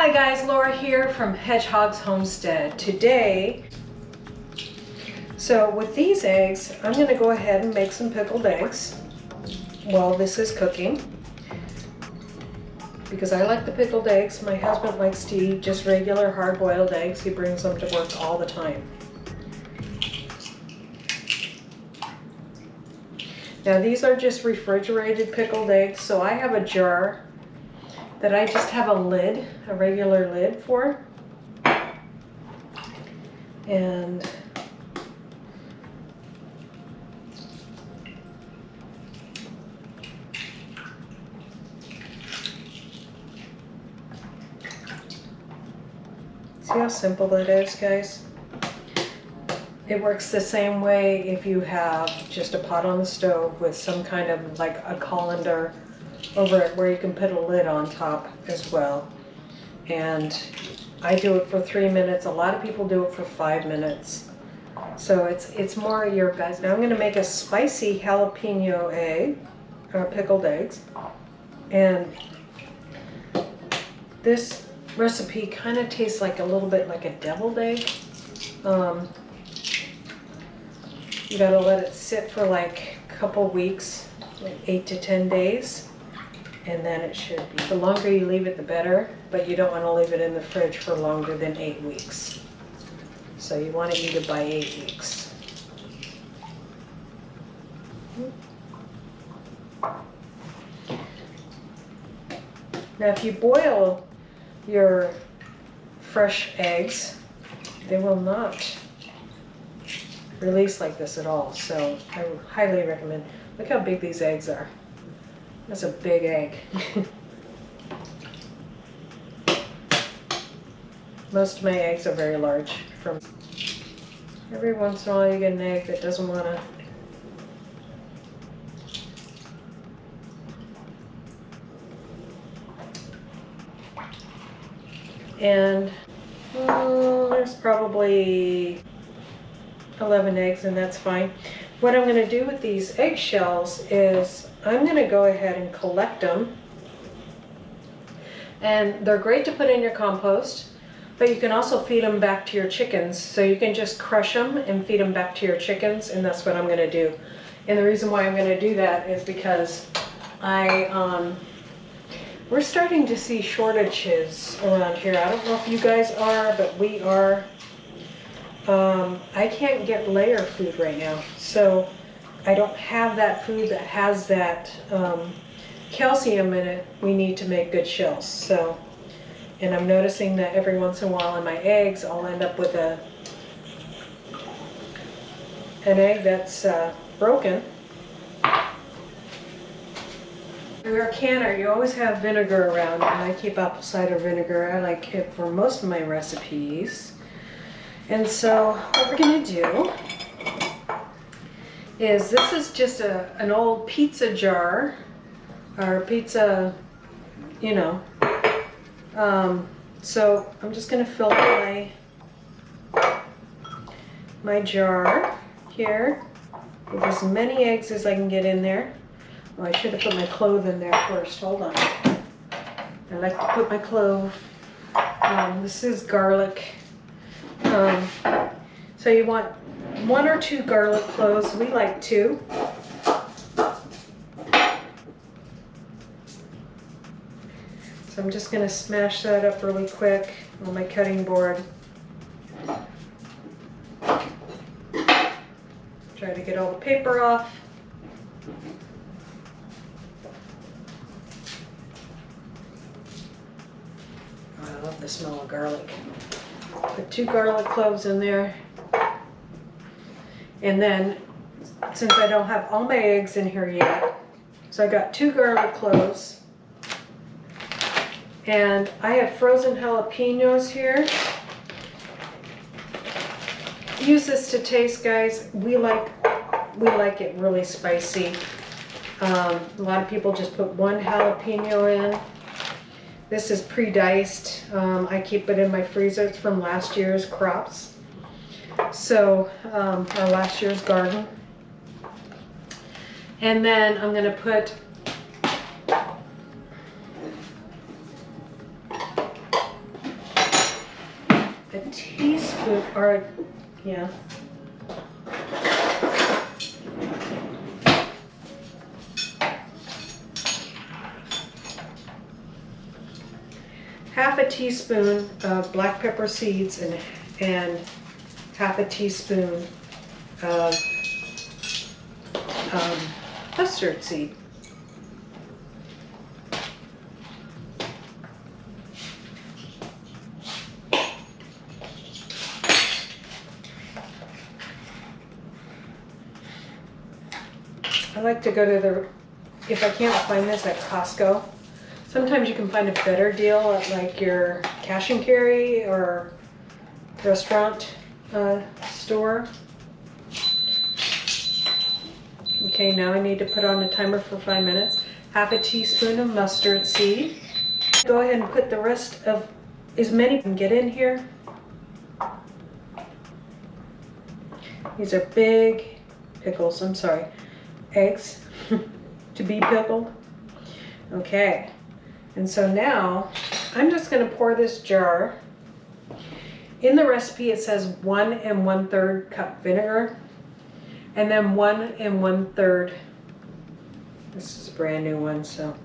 Hi guys, Laura here from Hedgehog's Homestead. Today, with these eggs, I'm going to go ahead and make some pickled eggs while this is cooking. Because I like the pickled eggs. My husband likes to eat just regular hard-boiled eggs. He brings them to work all the time. Now these are just refrigerated pickled eggs, so I have a jar that I just have a lid, a regular lid for. And see how simple that is, guys? It works the same way if you have just a pot on the stove with some kind of like a colander over it where you can put a lid on top as well. And I do it for 3 minutes. A lot of people do it for 5 minutes. So it's more your guys. Now I'm going to make a spicy jalapeno egg, pickled eggs. And this recipe kind of tastes like a little bit like a deviled egg. You gotta let it sit for like a couple weeks, like 8 to 10 days, and then it should be. The longer you leave it, the better, but you don't want to leave it in the fridge for longer than 8 weeks. So you want to eat it by 8 weeks. Now if you boil your fresh eggs, they will not release like this at all, so I would highly recommend. Look how big these eggs are. That's a big egg. Most of my eggs are very large. From every once in a while you get an egg that doesn't want to. And there's probably 11 eggs, and that's fine. What I'm going to do with these eggshells is I'm going to go ahead and collect them. And they're great to put in your compost, but you can also feed them back to your chickens. So you can just crush them and feed them back to your chickens, and that's what I'm going to do. And the reason why I'm going to do that is because we're starting to see shortages around here. I don't know if you guys are, but we are. I can't get layer food right now, so I don't have that food that has that calcium in it we need to make good shells. So, and I'm noticing that every once in a while in my eggs I'll end up with an egg that's broken. Your canner, you always have vinegar around, and I keep apple cider vinegar. I like it for most of my recipes. And so what we're going to do is, this is just an old pizza jar, or pizza, you know. So I'm just going to fill my jar here with as many eggs as I can get in there. Oh, I should have put my clove in there first. Hold on. I like to put my clove. This is garlic. So you want 1 or 2 garlic cloves. We like 2. So I'm just going to smash that up really quick on my cutting board. Try to get all the paper off. Oh, I love the smell of garlic. Put 2 garlic cloves in there. And then, since I don't have all my eggs in here yet, so I got 2 garlic cloves. And I have frozen jalapenos here. Use this to taste, guys. We like it really spicy. A lot of people just put 1 jalapeno in. This is pre-diced. I keep it in my freezer. It's from last year's crops. So, or last year's garden. And then I'm going to put or, yeah. Half a teaspoon of black pepper seeds and half a teaspoon of mustard seed. I like to go to if I can't find this at Costco, sometimes you can find a better deal at like your cash and carry or restaurant store. Okay, now I need to put on a timer for 5 minutes. Half a teaspoon of mustard seed. Go ahead and put the rest of as many you can get in here. These are big pickles, I'm sorry, eggs to be pickled. Okay, and so now I'm just going to pour this jar. In the recipe it says 1 1/3 cup vinegar, and then 1 1/3, this is a brand new one, so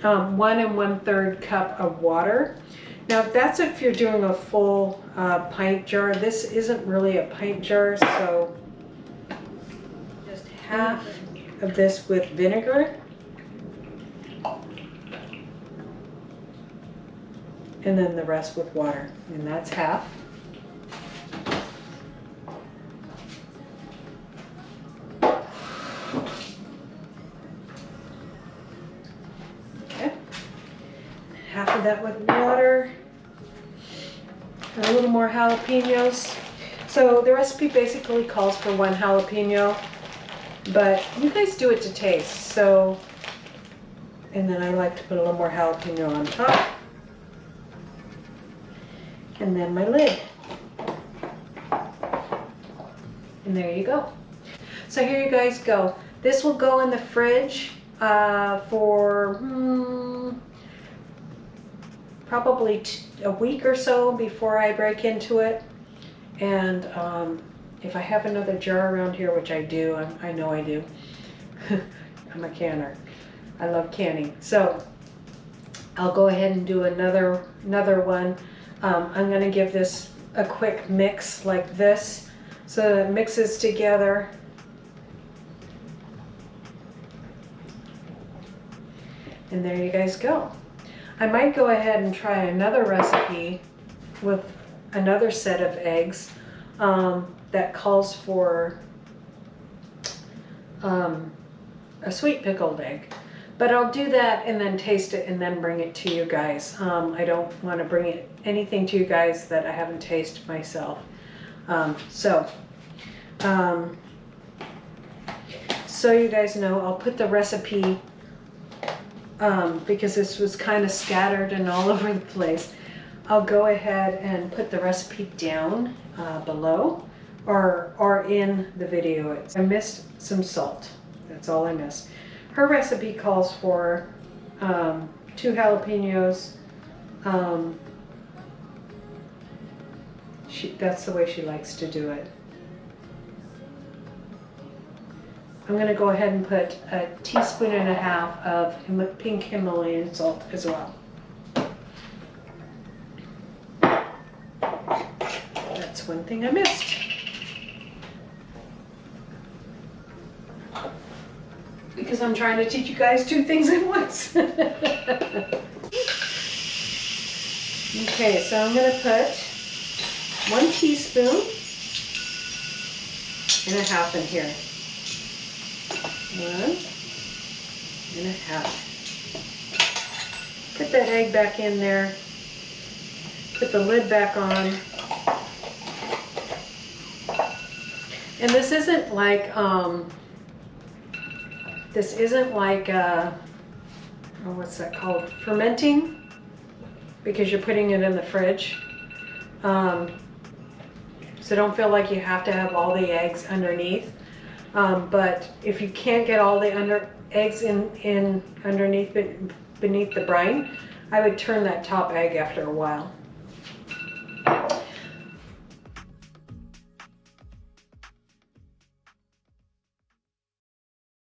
1 1/3 cup of water. Now that's if you're doing a full pint jar. This isn't really a pint jar, so just half of this with vinegar, and then the rest with water, and that's half. Okay, half of that with water, and a little more jalapenos. So the recipe basically calls for 1 jalapeno, but you guys do it to taste. So, and then I like to put a little more jalapeno on top. And then my lid. And there you go. So here you guys go. This will go in the fridge for probably a week or so before I break into it. And if I have another jar around here, which I do, I know I do. I'm a canner. I love canning. So I'll go ahead and do another one. I'm going to give this a quick mix like this so that it mixes together. And there you guys go. I might go ahead and try another recipe with another set of eggs that calls for a sweet pickled egg. But I'll do that and then taste it and then bring it to you guys. I don't want to bring anything to you guys that I haven't tasted myself. So you guys know, I'll put the recipe, because this was kind of scattered and all over the place. I'll go ahead and put the recipe down below or in the video. I missed some salt. That's all I missed. Her recipe calls for 2 jalapenos. That's the way she likes to do it. I'm going to go ahead and put a teaspoon and a half of pink Himalayan salt as well. That's one thing I missed. Because I'm trying to teach you guys 2 things at once. Okay, so I'm going to put 1 teaspoon and a half in here. 1 and a half. Put that egg back in there. Put the lid back on. And this isn't like what's that called? Fermenting, because you're putting it in the fridge. So don't feel like you have to have all the eggs underneath. But if you can't get all the eggs in underneath beneath the brine, I would turn that top egg after a while.